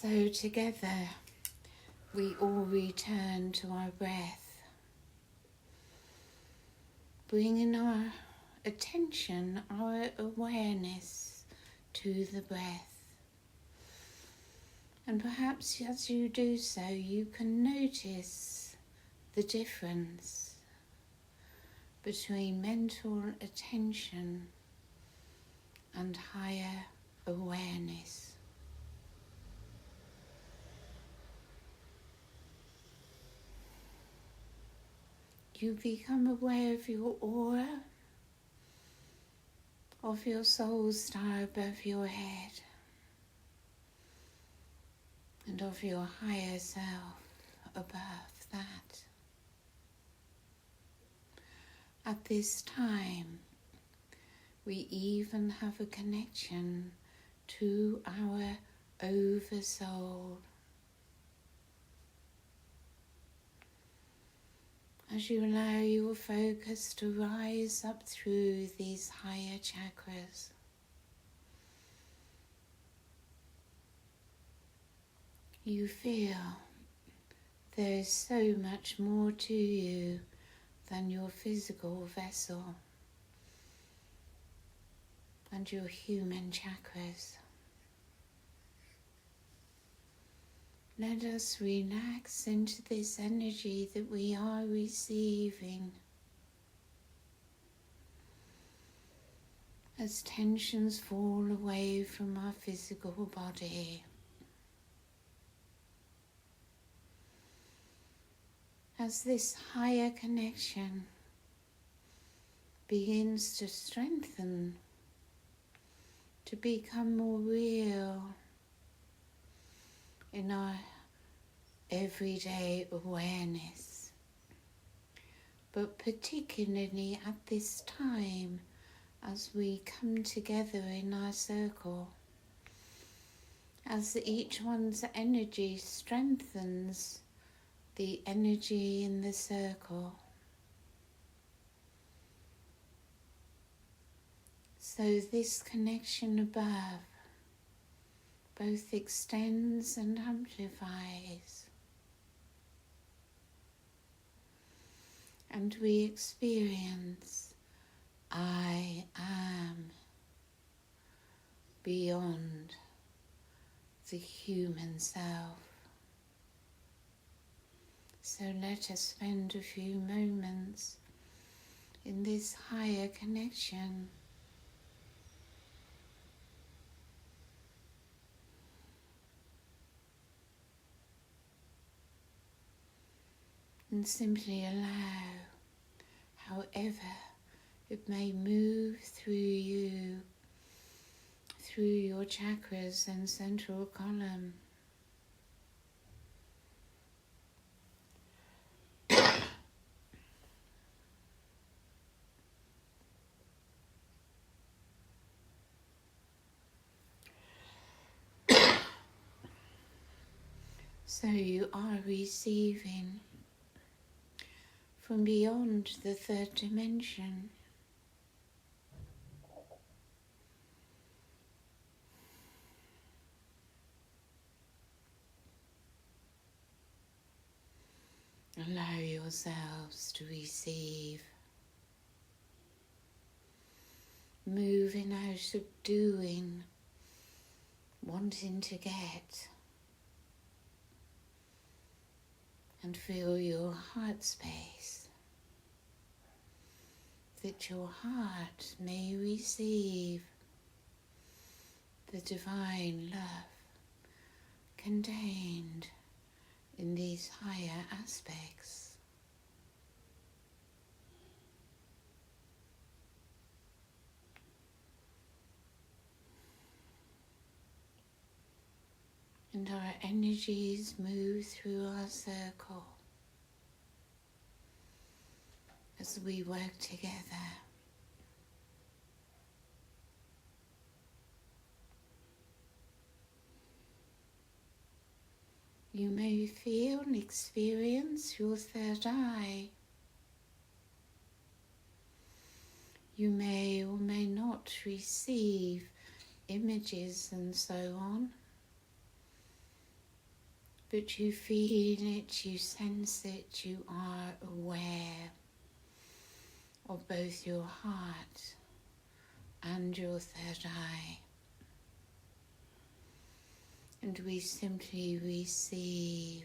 So together we all return to our breath, bringing our attention, our awareness to the breath. And perhaps as you do so, you can notice the difference between mental attention and higher awareness. You become aware of your aura, of your soul star above your head, and of your higher self above that. At this time, we even have a connection to our oversoul. As you allow your focus to rise up through these higher chakras, you feel there is so much more to you than your physical vessel and your human chakras. Let us relax into this energy that we are receiving as tensions fall away from our physical body. As this higher connection begins to strengthen, to become more real in our everyday awareness, but particularly at this time as we come together in our circle, as each one's energy strengthens the energy in the circle. So this connection above both extends and amplifies, and we experience I am beyond the human self. So let us spend a few moments in this higher connection. And simply allow, however it may move through you, through your chakras and central column. So you are receiving from beyond the third dimension. Allow yourselves to receive, moving out of doing, wanting to get, and feel your heart space, that your heart may receive the divine love contained in these higher aspects. And our energies move through our circle as we work together. You may feel and experience your third eye. You may or may not receive images and so on. but you feel it, you sense it, you are aware of both your heart and your third eye. And we simply receive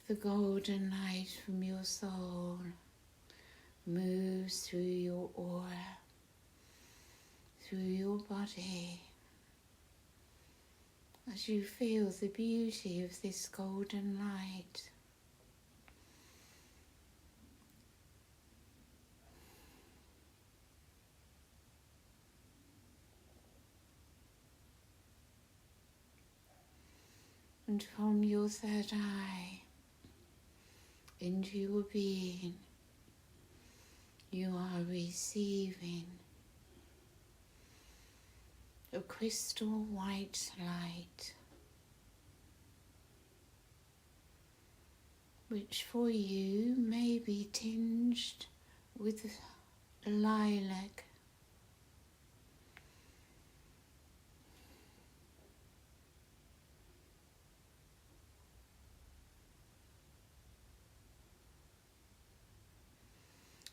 the golden light from your soul moves through your aura, through your body, as you feel the beauty of this golden light. And from your third eye into your being, you are receiving a crystal white light, which for you may be tinged with lilac,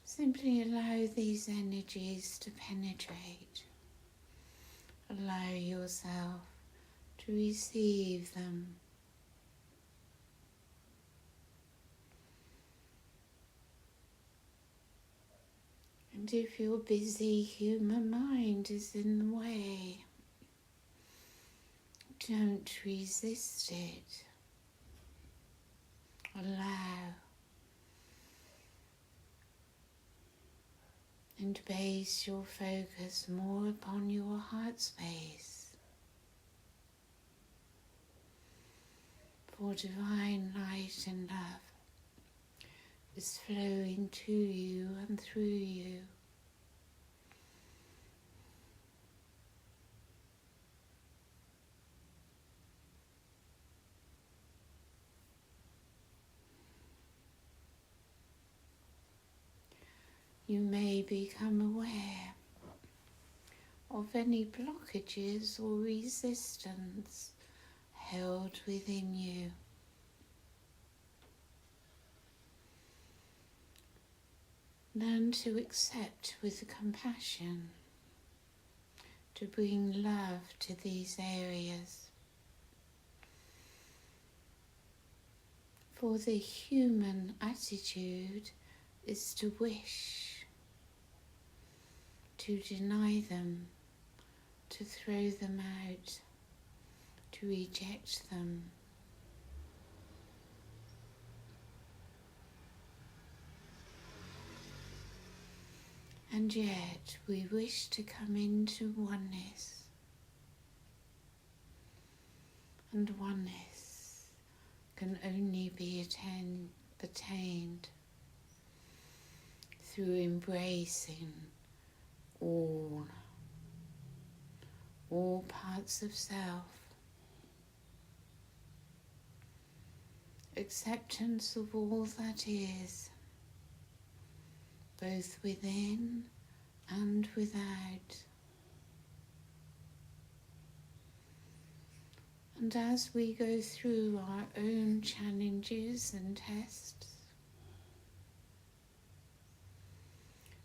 simply allow these energies to penetrate. Allow yourself to receive them. And if your busy human mind is in the way, don't resist it. Allow. And base your focus more upon your heart space. For divine light and love is flowing to you and through you. You may become aware of any blockages or resistance held within you. Learn to accept with compassion, to bring love to these areas. For the human attitude is to wish, to deny them, to throw them out, to reject them. And yet we wish to come into oneness. And oneness can only be attained through embracing all parts of self, acceptance of all that is, both within and without. And as we go through our own challenges and tests,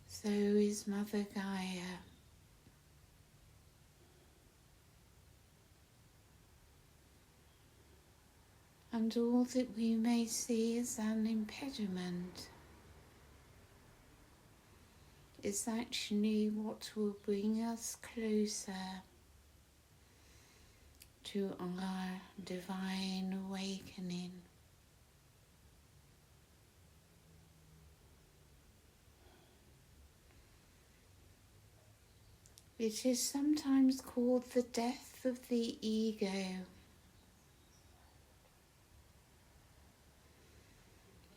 so is Mother Gaia. And all that we may see as an impediment is actually what will bring us closer to our divine awakening. It is sometimes called the death of the ego.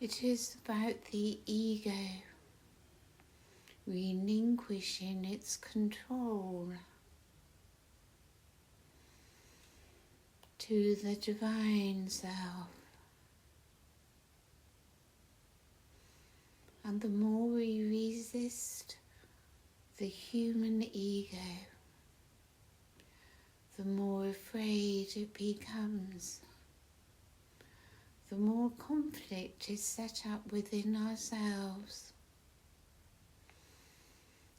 It is about the ego relinquishing its control to the divine self, And the more we resist the human ego, the more afraid it becomes, the more conflict is set up within ourselves,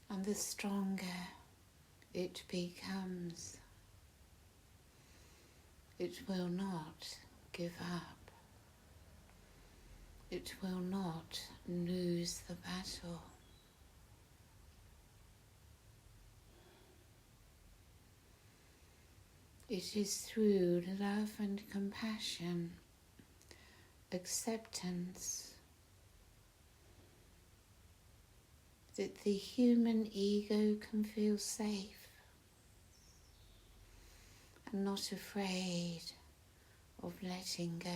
and the stronger it becomes. It will not give up. It will not lose the battle. It is through love and compassion, acceptance, that the human ego can feel safe and not afraid of letting go.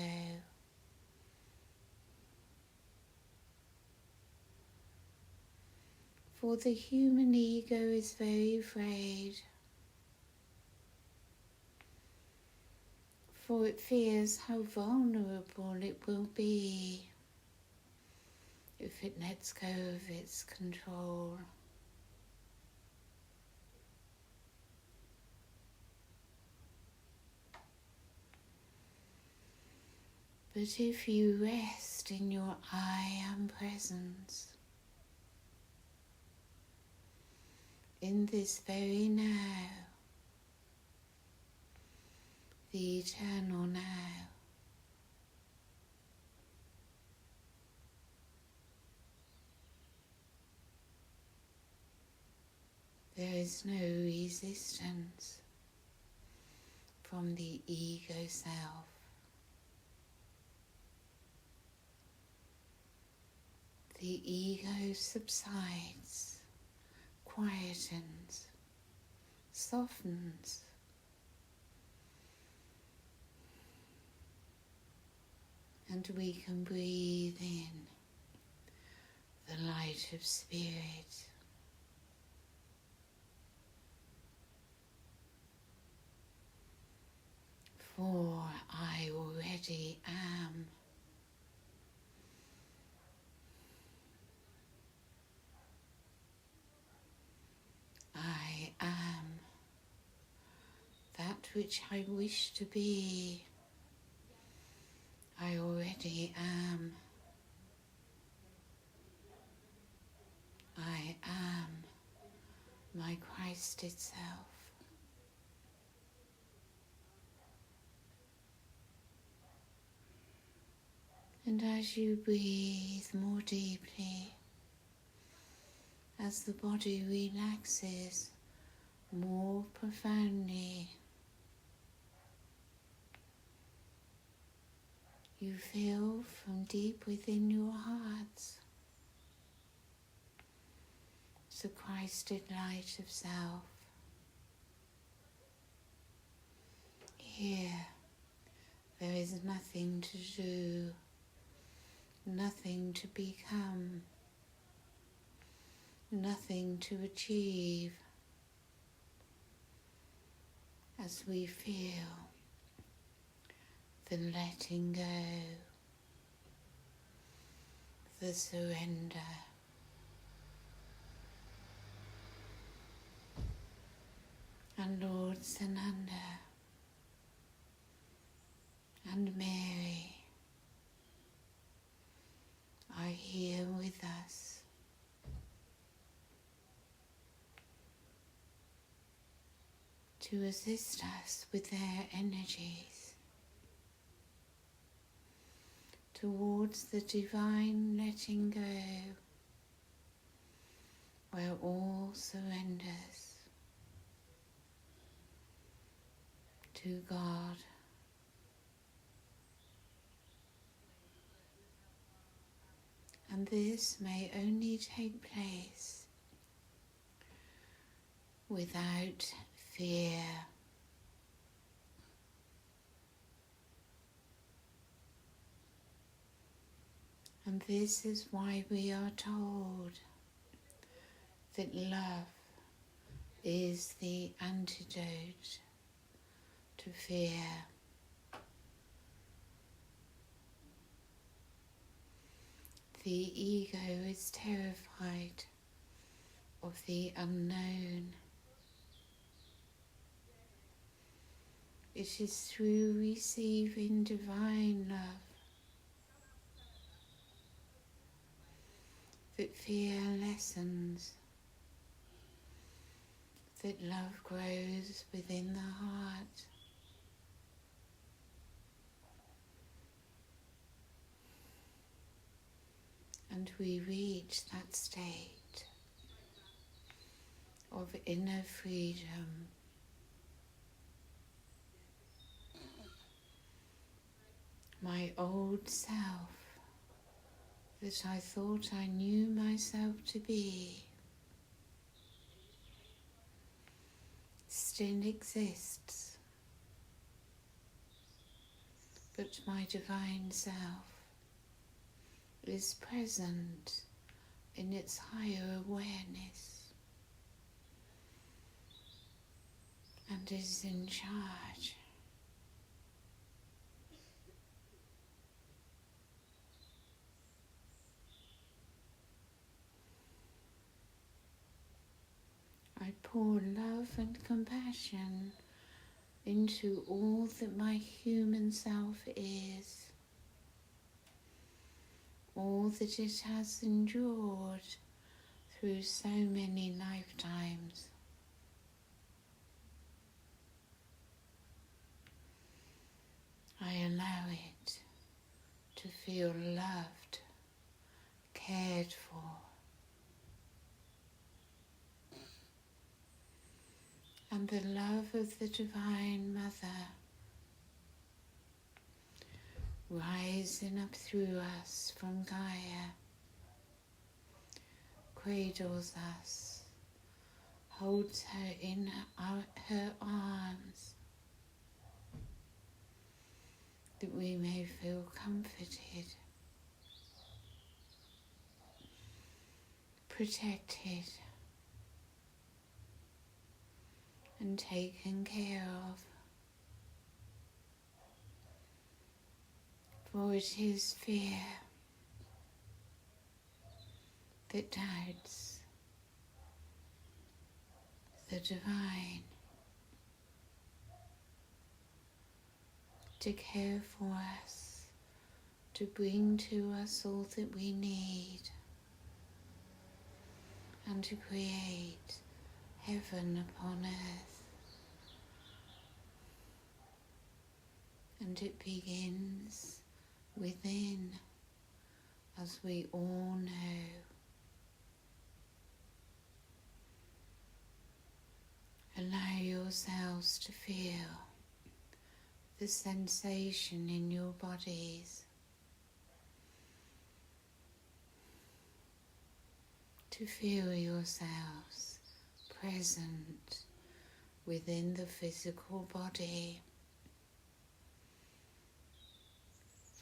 For the human ego is very afraid, for it fears how vulnerable it will be if it lets go of its control. But if you rest in your I am presence, in this very now, the eternal now, there is no resistance from the ego self. The ego subsides, quietens, softens, and we can breathe in the light of spirit. For I already am. I am that which I wish to be. I already am. I am my Christ itself. And as you breathe more deeply, as the body relaxes more profoundly, you feel from deep within your hearts the Christed light of self. Here, there is nothing to do, nothing to become, nothing to achieve, as we feel the letting go, the surrender. And Lord Sananda and Mary are here with us. To assist us with their energies towards the divine letting go, where all surrenders to God. And this may only take place without fear. And this is why we are told that love is the antidote to fear. The ego is terrified of the unknown. It is through receiving divine love that fear lessens, that love grows within the heart. And we reach that state of inner freedom. My old self, that I thought I knew myself to be, still exists, but my divine self is present in its higher awareness and is in charge. I pour love and compassion into all that my human self is, all that it has endured through so many lifetimes. I allow it to feel loved, cared for. And the love of the Divine Mother rising up through us from Gaia cradles us, holds her in her arms, that we may feel comforted, protected, and taken care of. For it is fear that doubts the divine, to care for us, to bring to us all that we need, and to create heaven upon earth. And it begins within, as we all know. Allow yourselves to feel the sensation in your bodies, to feel yourselves present within the physical body.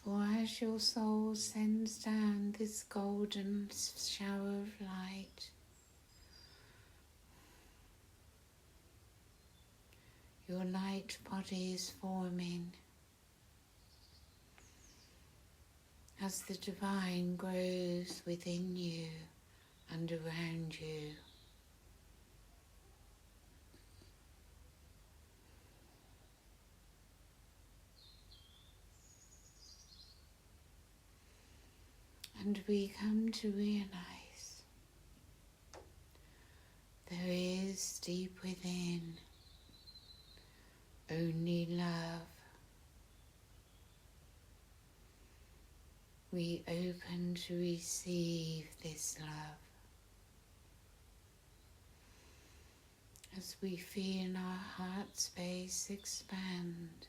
For as your soul sends down this golden shower of light, your light body is forming as the divine grows within you and around you. And we come to realize there is deep within only love. We open to receive this love as we feel our heart space expand.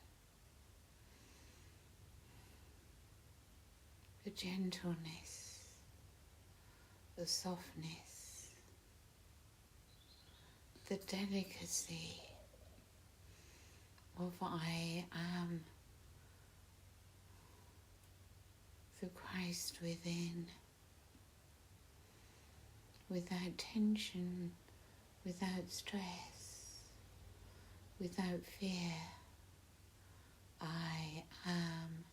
The gentleness, the softness, the delicacy of I am, the Christ within, without tension, without stress, without fear. I am.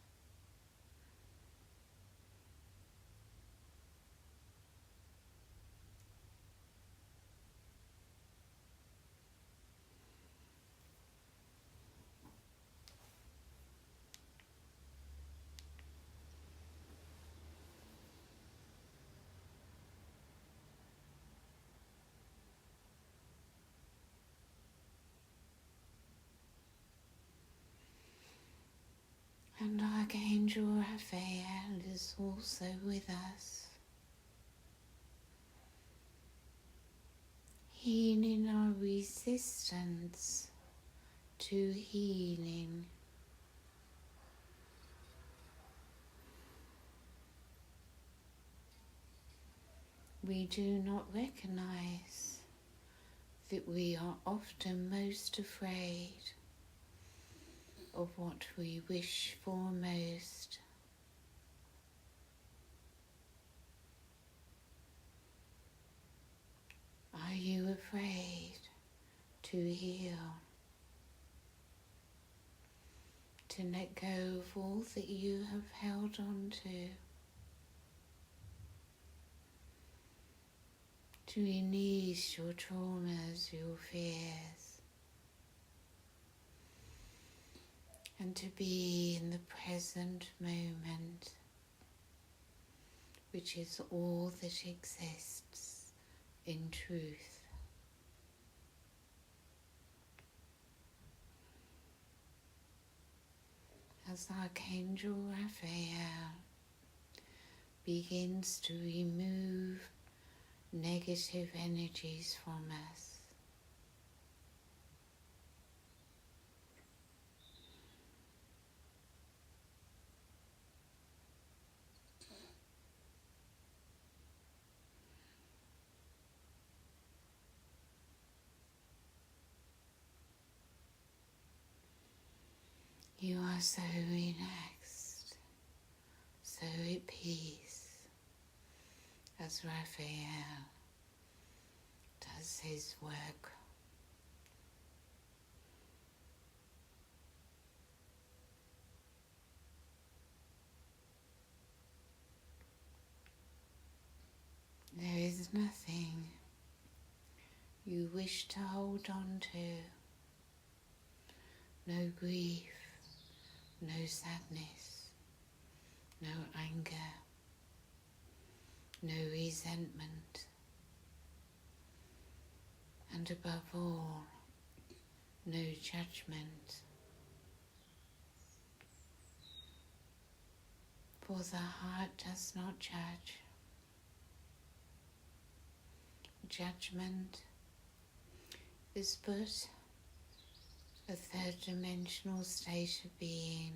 And Archangel Raphael is also with us, healing our resistance to healing. We do not recognize that we are often most afraid of what we wish for most. Are you afraid to heal? To let go of all that you have held on to release your traumas, your fears, and to be in the present moment, which is all that exists in truth. As Archangel Raphael begins to remove negative energies from us, you are so relaxed, so at peace, as Raphael does his work. There is nothing you wish to hold on to, no grief, no sadness, no anger, no resentment, and above all, no judgment. For the heart does not judge. Judgment is but a third-dimensional state of being.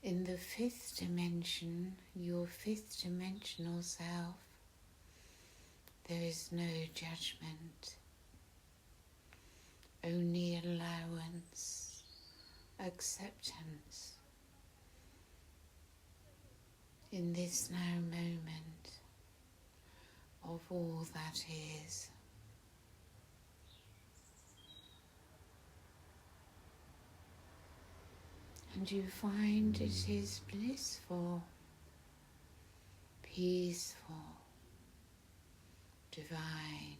In the fifth dimension, your fifth-dimensional self, there is no judgment, only allowance, acceptance. In this now moment of all that is. And you find it is blissful, peaceful, divine.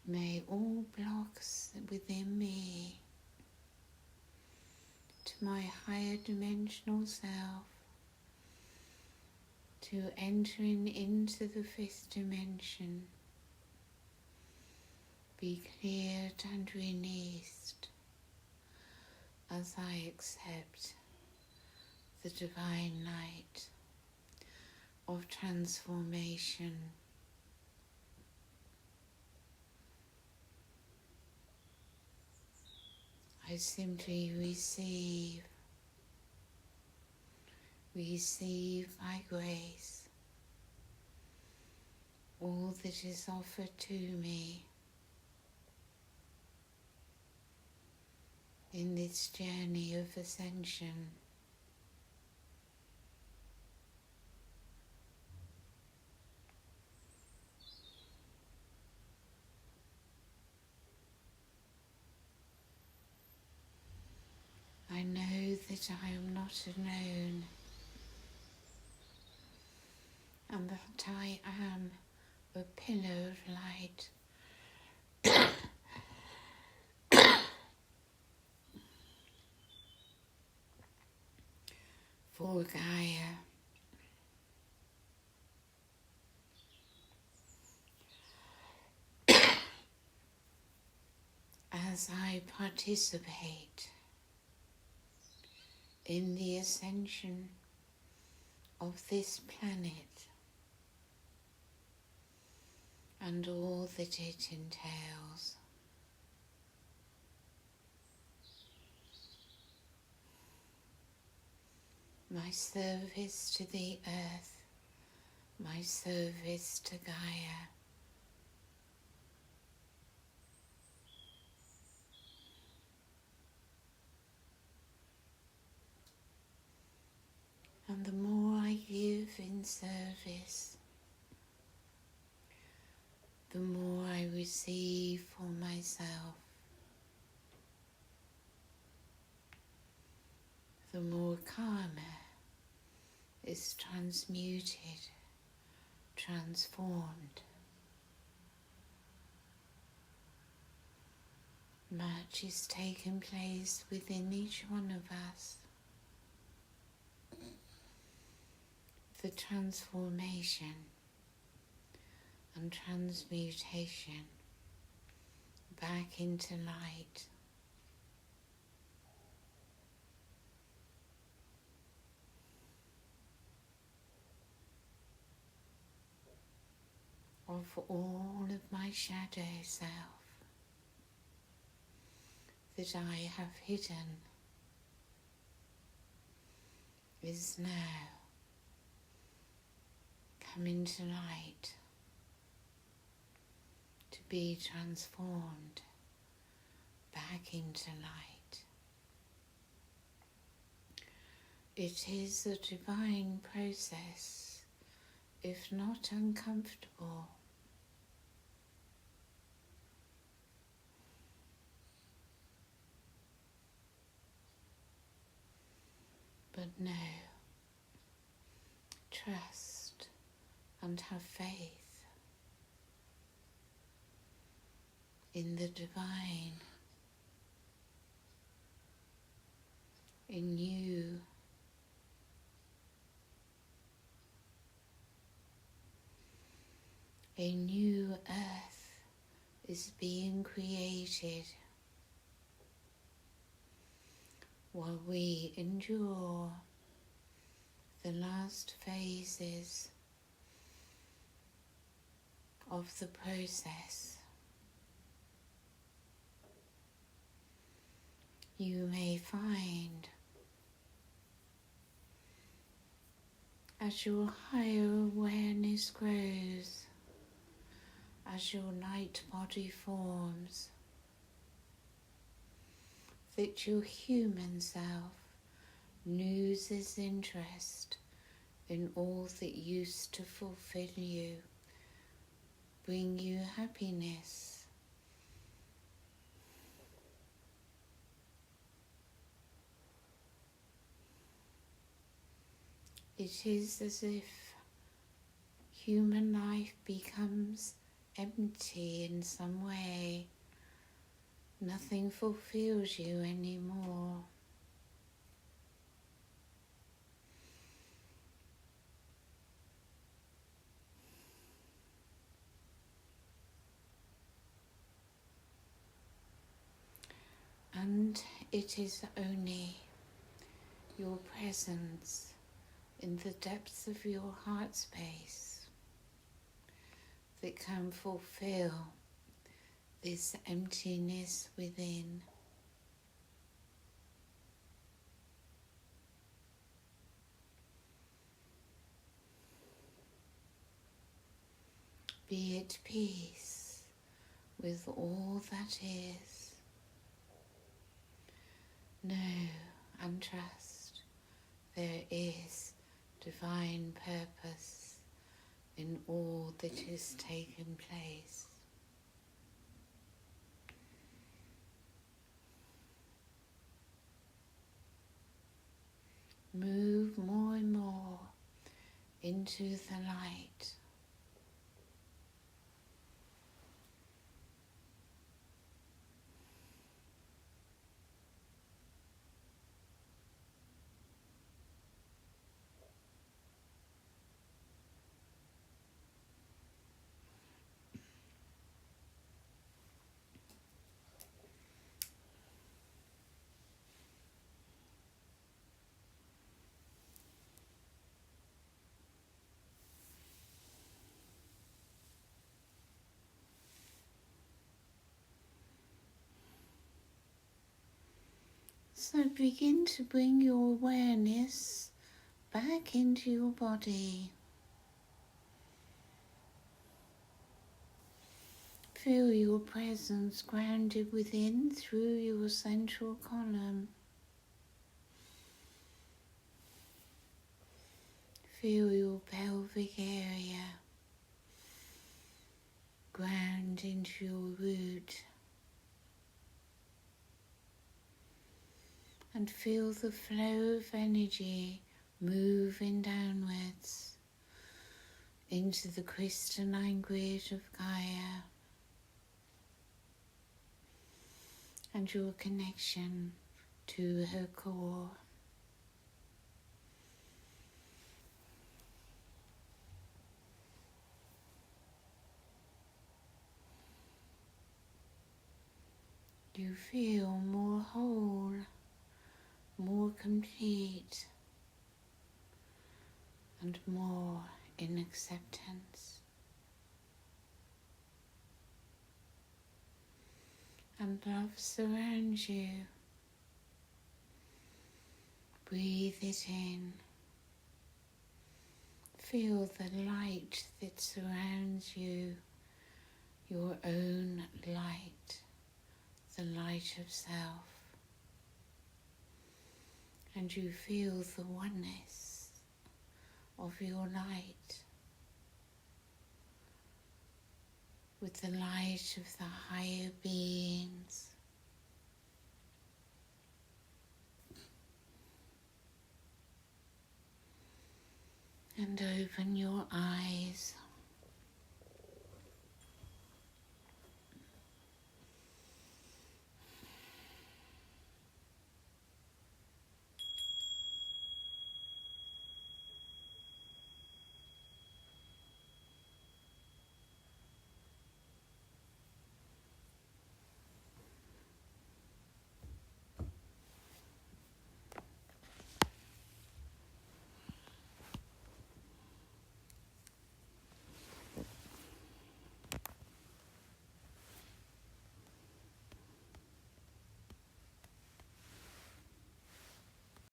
May all blocks within me to my higher dimensional self, to entering into the fifth dimension, be cleared and released as I accept the divine light of transformation. I simply receive by grace all that is offered to me in this journey of ascension. I know that I am not alone, and that I am a pillar of light. for Gaia. As I participate in the ascension of this planet and all that it entails, my service to the earth, my service to Gaia, and the more I give in service, the more I receive for myself, the more karma is transmuted, transformed. Much is taking place within each one of us. The transformation and transmutation back into light. Of all of my shadow self that I have hidden is now coming to light, to be transformed back into light. It is a divine process, if not uncomfortable. But know, trust and have faith in the divine, in you. A new earth is being created while we endure the last phases of the process. You may find, as your higher awareness grows, as your light body forms, that your human self loses interest in all that used to fulfill you, bring you happiness. It is as if human life becomes empty in some way. Nothing fulfills you anymore. And it is only your presence in the depths of your heart space that can fulfill this emptiness within. Be at peace with all that is. Know and trust there is divine purpose in all that has taken place. Move more and more into the light. So begin to bring your awareness back into your body. Feel your presence grounded within through your central column. Feel your pelvic area ground into your root. And feel the flow of energy moving downwards into the crystalline grid of Gaia and your connection to her core. You feel more whole, more complete, and more in acceptance. And love surrounds you. Breathe it in. Feel the light that surrounds you, your own light, the light of self. And you feel the oneness of your light with the light of the higher beings. And open your eyes.